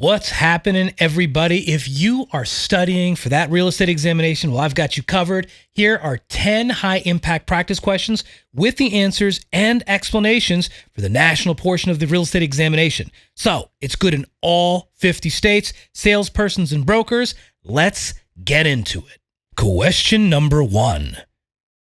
What's happening, everybody? If you are studying for that real estate examination, well, I've got you covered. Here are 10 high-impact practice questions with the answers and explanations for the national portion of the real estate examination. So it's good in all 50 states. Salespersons and brokers, let's get into it. Question number 1.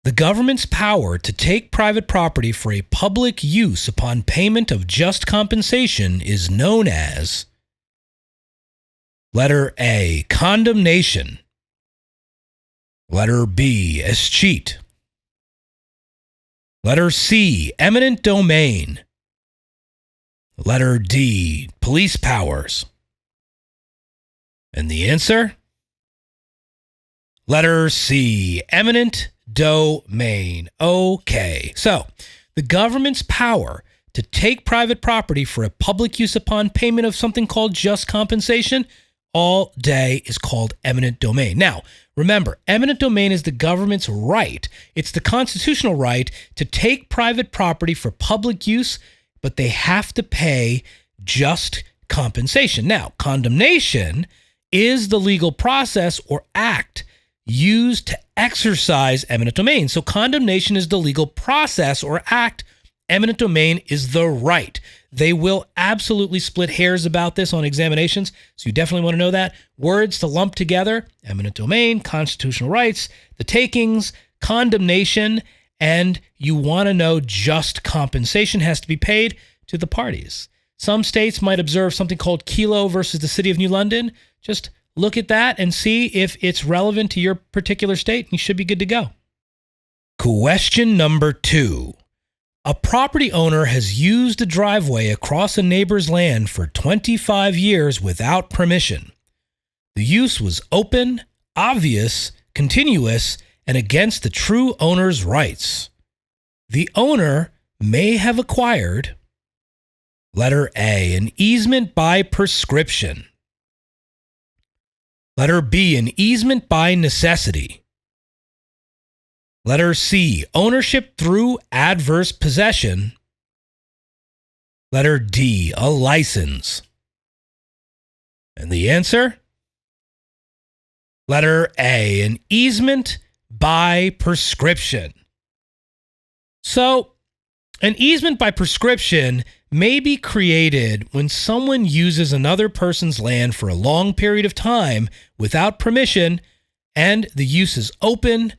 The government's power to take private property for a public use upon payment of just compensation is known as... Letter A, condemnation. Letter B, escheat. Letter C, eminent domain. Letter D, police powers. And the answer? Letter C, eminent domain. Okay, so the government's power to take private property for a public use upon payment of something called just compensation all day is called eminent domain. Now, remember, eminent domain is the government's right. It's the constitutional right to take private property for public use, but they have to pay just compensation. Now, condemnation is the legal process or act used to exercise eminent domain. So condemnation is the legal process or act. Eminent domain is the right. They will absolutely split hairs about this on examinations, so you definitely want to know that. Words to lump together: eminent domain, constitutional rights, the takings, condemnation, and you want to know just compensation has to be paid to the parties. Some states might observe something called Kelo versus the City of New London. Just look at that and see if it's relevant to your particular state, and you should be good to go. Question number 2. A property owner has used a driveway across a neighbor's land for 25 years without permission. The use was open, obvious, continuous, and against the true owner's rights. The owner may have acquired, letter A, an easement by prescription. Letter B, an easement by necessity. Letter C, ownership through adverse possession. Letter D, a license. And the answer? Letter A, an easement by prescription. So, an easement by prescription may be created when someone uses another person's land for a long period of time without permission, and the use is open,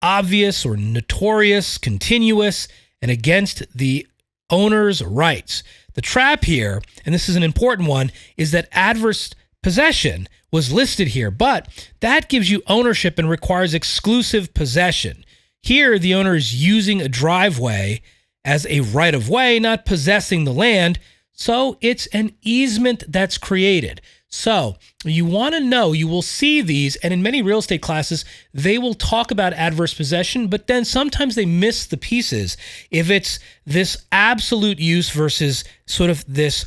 obvious or notorious, continuous, and against the owner's rights. The trap here, and this is an important one, is that adverse possession was listed here, but that gives you ownership and requires exclusive possession. Here, the owner is using a driveway as a right-of-way, not possessing the land, so it's an easement that's created. So you want to know, you will see these, and in many real estate classes, they will talk about adverse possession, but then sometimes they miss the pieces. If it's this absolute use versus sort of this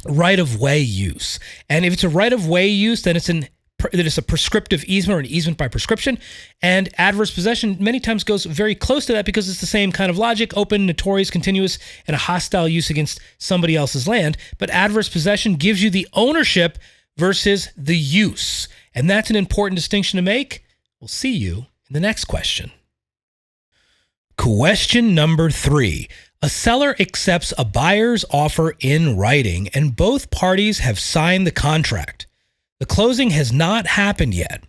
right-of-way use. And if it's a right-of-way use, then it's a prescriptive easement or an easement by prescription. And adverse possession many times goes very close to that because it's the same kind of logic: open, notorious, continuous, and a hostile use against somebody else's land. But adverse possession gives you the ownership versus the use. And that's an important distinction to make. We'll see you in the next question. Question number 3. A seller accepts a buyer's offer in writing, and both parties have signed the contract. The closing has not happened yet.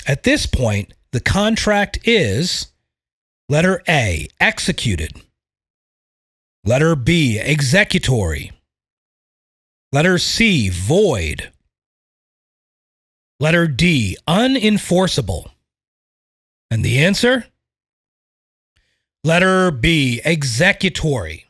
At this point, the contract is letter A, executed. Letter B, executory. Letter C, void. Letter D, unenforceable. And the answer? Letter B, executory.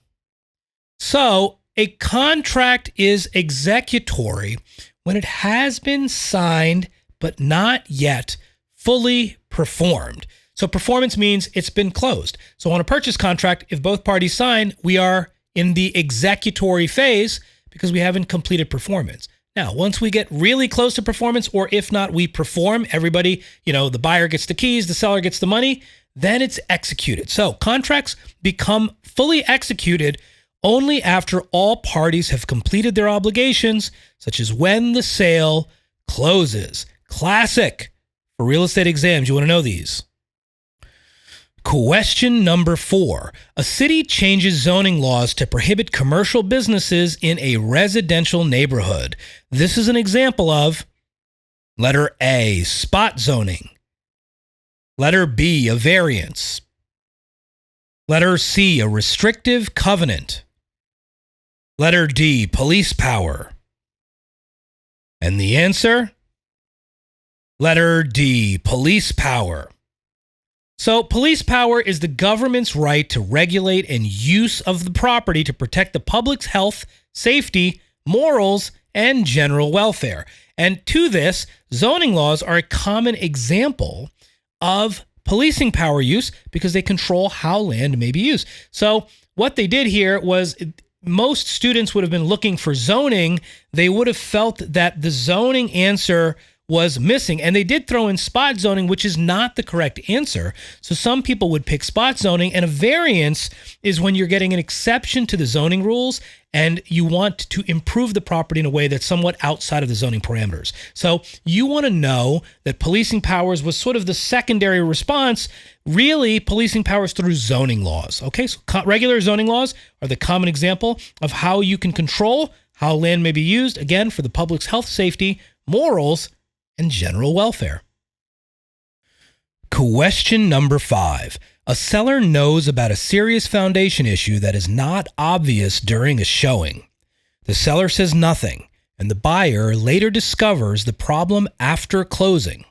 So, a contract is executory when it has been signed but not yet fully performed. So performance means it's been closed. So on a purchase contract, if both parties sign, we are in the executory phase because we haven't completed performance. Now, once we get really close to performance, or if not, we perform, everybody, the buyer gets the keys, the seller gets the money, then it's executed. So contracts become fully executed only after all parties have completed their obligations, such as when the sale closes. Classic for real estate exams. You want to know these. Question number 4. A city changes zoning laws to prohibit commercial businesses in a residential neighborhood. This is an example of letter A, spot zoning. Letter B, a variance. Letter C, a restrictive covenant. Letter D, police power. And the answer? Letter D, police power. So police power is the government's right to regulate and use of the property to protect the public's health, safety, morals, and general welfare. And to this, zoning laws are a common example of policing power use because they control how land may be used. So what they did here was most students would have been looking for zoning. They would have felt that the zoning answer was missing. And they did throw in spot zoning, which is not the correct answer. So some people would pick spot zoning, and a variance is when you're getting an exception to the zoning rules and you want to improve the property in a way that's somewhat outside of the zoning parameters. So you want to know that policing powers was sort of the secondary response. Really, policing powers through zoning laws. Okay, so regular zoning laws are the common example of how you can control how land may be used, again, for the public's health, safety, morals, and general welfare. Question number 5. A seller knows about a serious foundation issue that is not obvious during a showing. The seller says nothing, and the buyer later discovers the problem after closing.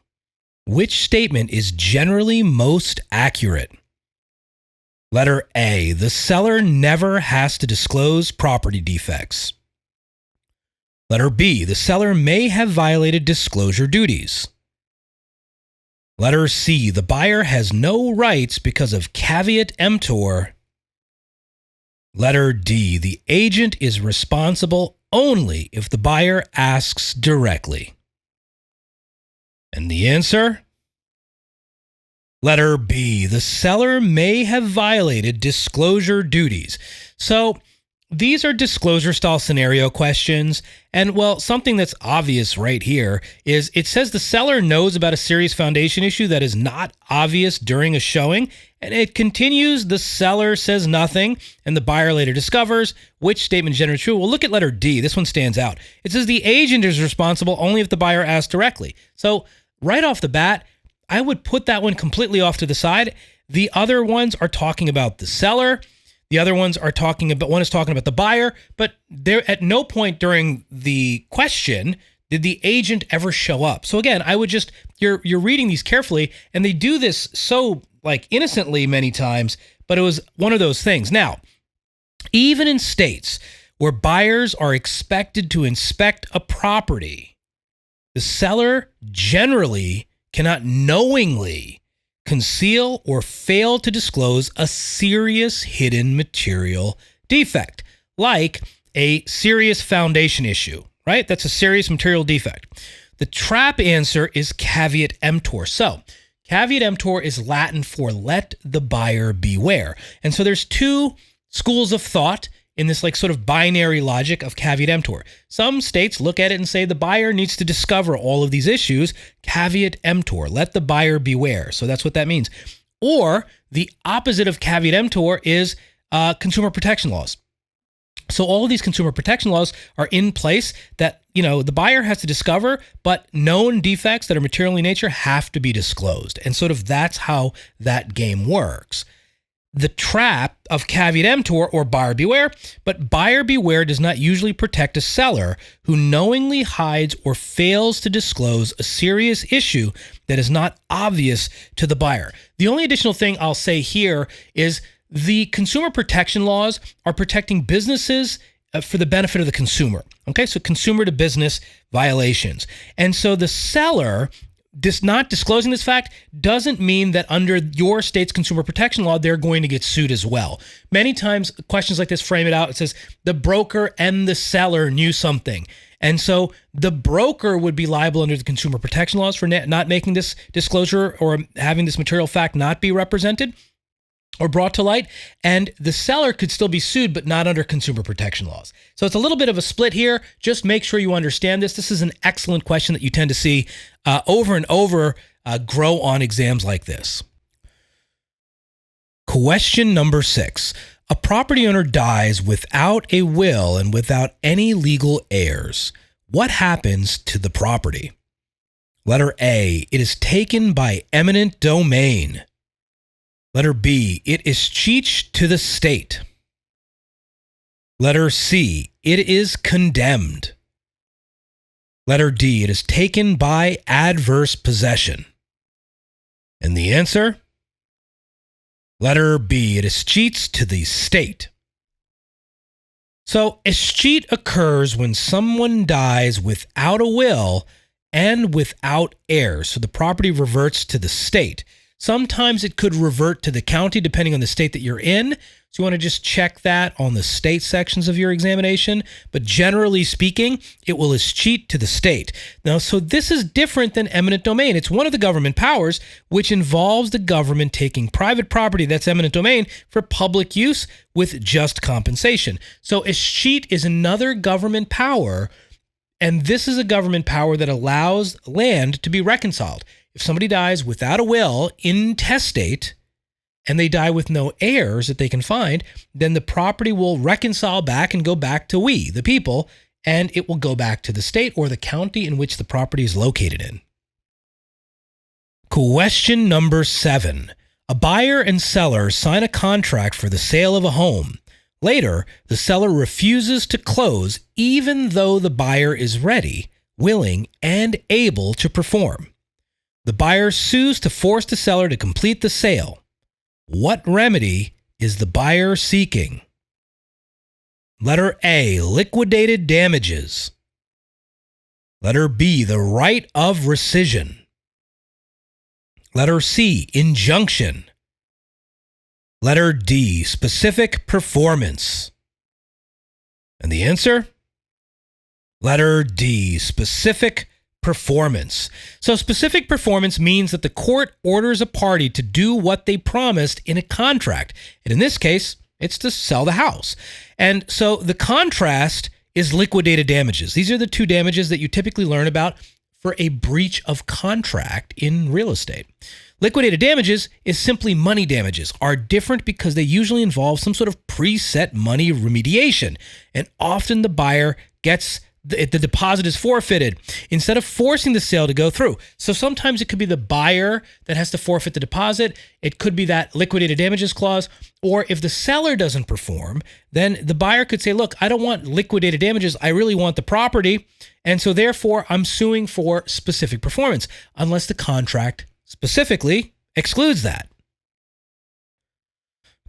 Which statement is generally most accurate? Letter A. The seller never has to disclose property defects. Letter B, the seller may have violated disclosure duties. Letter C, the buyer has no rights because of caveat emptor. Letter D, the agent is responsible only if the buyer asks directly. And the answer? Letter B, the seller may have violated disclosure duties. So these are disclosure style scenario questions. And well, something that's obvious right here is it says the seller knows about a serious foundation issue that is not obvious during a showing. And it continues, the seller says nothing and the buyer later discovers. Which statement is generally true? Well, look at letter D. This one stands out. It says the agent is responsible only if the buyer asks directly. So right off the bat, I would put that one completely off to the side. The other ones are talking about the seller. The other ones are talking about, one is talking about the buyer, but there at no point during the question did the agent ever show up. So again, I would just, you're reading these carefully, and they do this so like innocently many times, but it was one of those things. Now, even in states where buyers are expected to inspect a property, the seller generally cannot knowingly conceal or fail to disclose a serious hidden material defect, like a serious foundation issue, right? That's a serious material defect. The trap answer is caveat emptor. So caveat emptor is Latin for let the buyer beware. And so there's two schools of thought in this like sort of binary logic of caveat emptor. Some states look at it and say the buyer needs to discover all of these issues. Caveat emptor, let the buyer beware. So that's what that means. Or the opposite of caveat emptor is consumer protection laws. So all of these consumer protection laws are in place that, you know, the buyer has to discover, but known defects that are material in nature have to be disclosed. And sort of that's how that game works. The trap of caveat emptor or buyer beware, but buyer beware does not usually protect a seller who knowingly hides or fails to disclose a serious issue that is not obvious to the buyer. The only additional thing I'll say here is the consumer protection laws are protecting businesses for the benefit of the consumer. Okay, so consumer to business violations. And so the seller not disclosing this fact doesn't mean that under your state's consumer protection law, they're going to get sued as well. Many times questions like this frame it out. It says the broker and the seller knew something. And so the broker would be liable under the consumer protection laws for not making this disclosure or having this material fact not be represented. or brought to light, and the seller could still be sued, but not under consumer protection laws. So it's a little bit of a split here. Just make sure you understand this. This is an excellent question that you tend to see over and over grow on exams like this. Question number 6. A property owner dies without a will and without any legal heirs. What happens to the property? Letter A, it is taken by eminent domain. Letter B, it is escheat to the state. Letter C, it is condemned. Letter D, it is taken by adverse possession. And the answer? Letter B, it escheats to the state. So escheat occurs when someone dies without a will and without heirs. So the property reverts to the state. Sometimes it could revert to the county depending on the state that you're in. So you want to just check that on the state sections of your examination. But generally speaking, it will escheat to the state. Now, so this is different than eminent domain. It's one of the government powers, which involves the government taking private property that's eminent domain for public use with just compensation. So escheat is another government power, and this is a government power that allows land to be reconciled. If somebody dies without a will, intestate, and they die with no heirs that they can find, then the property will reconcile back and go back to we, the people, and it will go back to the state or the county in which the property is located in. Question number 7. A buyer and seller sign a contract for the sale of a home. Later, the seller refuses to close even though the buyer is ready, willing, and able to perform. The buyer sues to force the seller to complete the sale. What remedy is the buyer seeking? Letter A, liquidated damages. Letter B, the right of rescission. Letter C, injunction. Letter D, specific performance. And the answer? Letter D, specific performance. So specific performance means that the court orders a party to do what they promised in a contract. And in this case, it's to sell the house. And so the contrast is liquidated damages. These are the two damages that you typically learn about for a breach of contract in real estate. Liquidated damages is simply money damages, are different because they usually involve some sort of preset money remediation. And often the buyer gets the deposit is forfeited instead of forcing the sale to go through. So sometimes it could be the buyer that has to forfeit the deposit. It could be that liquidated damages clause. Or if the seller doesn't perform, then the buyer could say, look, I don't want liquidated damages. I really want the property. And so therefore, I'm suing for specific performance unless the contract specifically excludes that.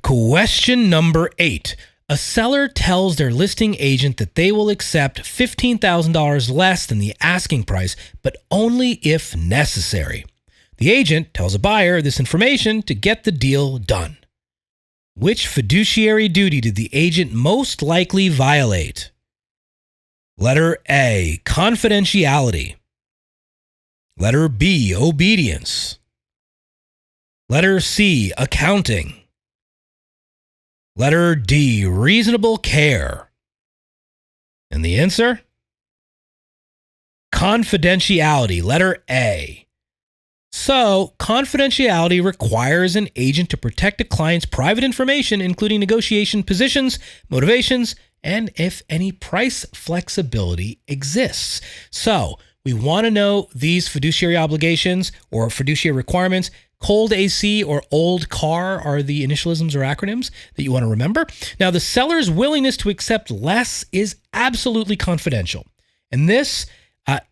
Question number 8. A seller tells their listing agent that they will accept $15,000 less than the asking price, but only if necessary. The agent tells a buyer this information to get the deal done. Which fiduciary duty did the agent most likely violate? Letter A, confidentiality. Letter B, obedience. Letter C, accounting. Letter D, reasonable care. And the answer? Confidentiality, letter A. So, confidentiality requires an agent to protect a client's private information, including negotiation positions, motivations, and if any price flexibility exists. So, we want to know these fiduciary obligations or fiduciary requirements. Cold AC or old car are the initialisms or acronyms that you want to remember. Now, the seller's willingness to accept less is absolutely confidential. And this,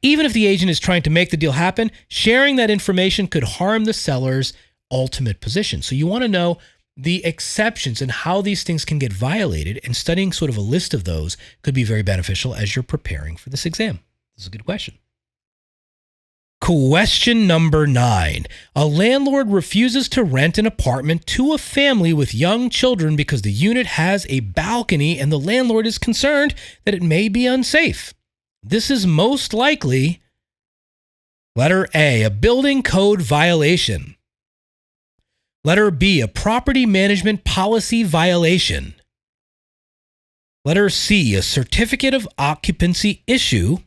even if the agent is trying to make the deal happen, sharing that information could harm the seller's ultimate position. So you want to know the exceptions and how these things can get violated, and studying sort of a list of those could be very beneficial as you're preparing for this exam. This is a good question. Question number 9. A landlord refuses to rent an apartment to a family with young children because the unit has a balcony and the landlord is concerned that it may be unsafe. This is most likely, letter A, a building code violation. Letter B, a property management policy violation. Letter C, a certificate of occupancy issue.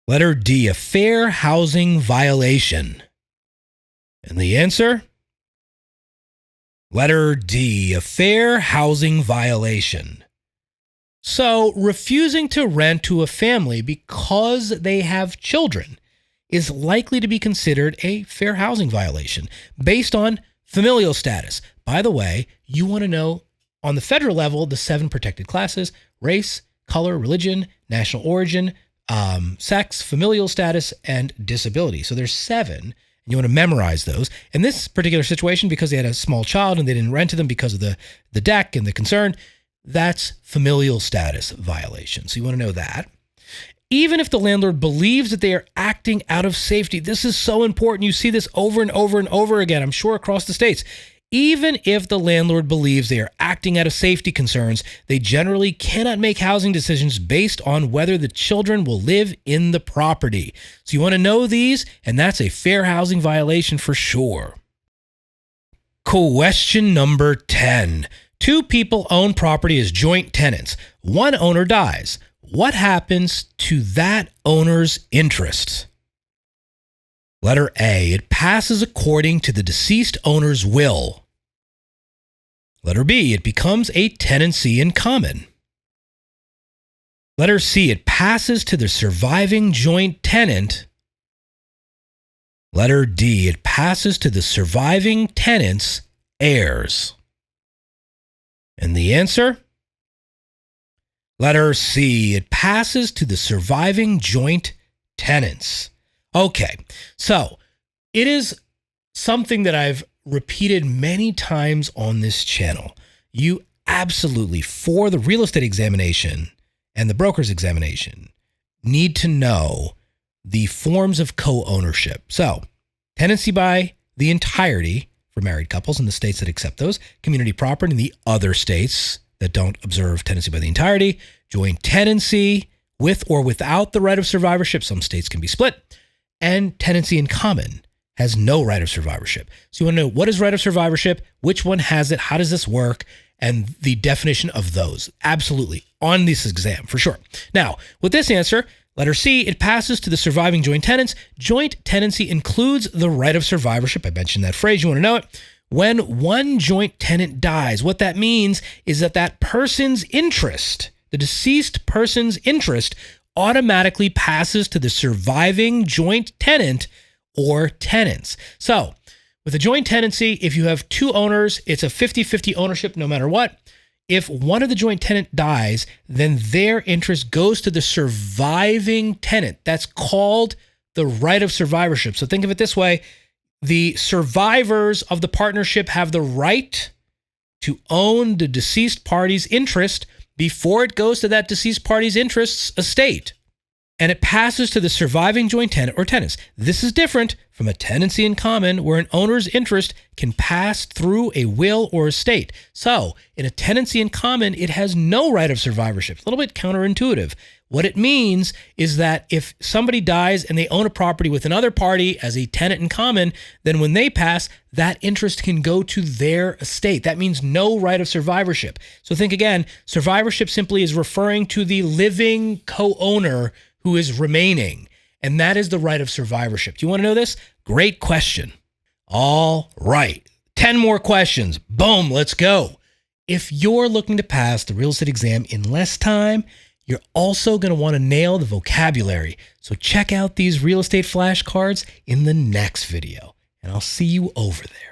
Letter D, a fair housing violation. And the answer? Letter D, a fair housing violation. So, refusing to rent to a family because they have children is likely to be considered a fair housing violation based on familial status. By the way, you want to know on the federal level, the 7 protected classes: race, color, religion, national origin, sex, familial status, and disability. So there's 7, and you want to memorize those. In this particular situation, because they had a small child and they didn't rent to them because of the deck and the concern, that's familial status violation. So you want to know that. Even if the landlord believes that they are acting out of safety, this is so important. You see this over and over and over again, I'm sure across the states. Even if the landlord believes they are acting out of safety concerns, they generally cannot make housing decisions based on whether the children will live in the property. So you want to know these, and that's a fair housing violation for sure. Question number 10. 2 people own property as joint tenants. One owner dies. What happens to that owner's interests? Letter A, it passes according to the deceased owner's will. Letter B, it becomes a tenancy in common. Letter C, it passes to the surviving joint tenant. Letter D, it passes to the surviving tenant's heirs. And the answer? Letter C, it passes to the surviving joint tenants. Okay, so it is something that I've repeated many times on this channel. You absolutely, for the real estate examination and the broker's examination, need to know the forms of co-ownership. So, tenancy by the entirety for married couples in the states that accept those, community property in the other states that don't observe tenancy by the entirety, joint tenancy with or without the right of survivorship. Some states can be split, and tenancy in common has no right of survivorship. So you want to know, what is right of survivorship, which one has it, how does this work, and the definition of those. Absolutely, on this exam, for sure. Now, with this answer, letter C, it passes to the surviving joint tenants. Joint tenancy includes the right of survivorship. I mentioned that phrase, you want to know it. When one joint tenant dies, what that means is that that person's interest, the deceased person's interest, automatically passes to the surviving joint tenant or tenants. So with a joint tenancy, if you have 2 owners, it's a 50-50 ownership no matter what. If one of the joint tenant dies, then their interest goes to the surviving tenant. That's called the right of survivorship. So think of it this way. The survivors of the partnership have the right to own the deceased party's interest before it goes to that deceased party's interests estate. And it passes to the surviving joint tenant or tenants. This is different from a tenancy in common where an owner's interest can pass through a will or estate. So in a tenancy in common, it has no right of survivorship. A little bit counterintuitive. What it means is that if somebody dies and they own a property with another party as a tenant in common, then when they pass, that interest can go to their estate. That means no right of survivorship. So think again, survivorship simply is referring to the living co-owner who is remaining, and that is the right of survivorship. Do you want to know this? Great question. All right, 10 more questions. Boom, let's go. If you're looking to pass the real estate exam in less time, you're also going to want to nail the vocabulary. So check out these real estate flashcards in the next video, and I'll see you over there.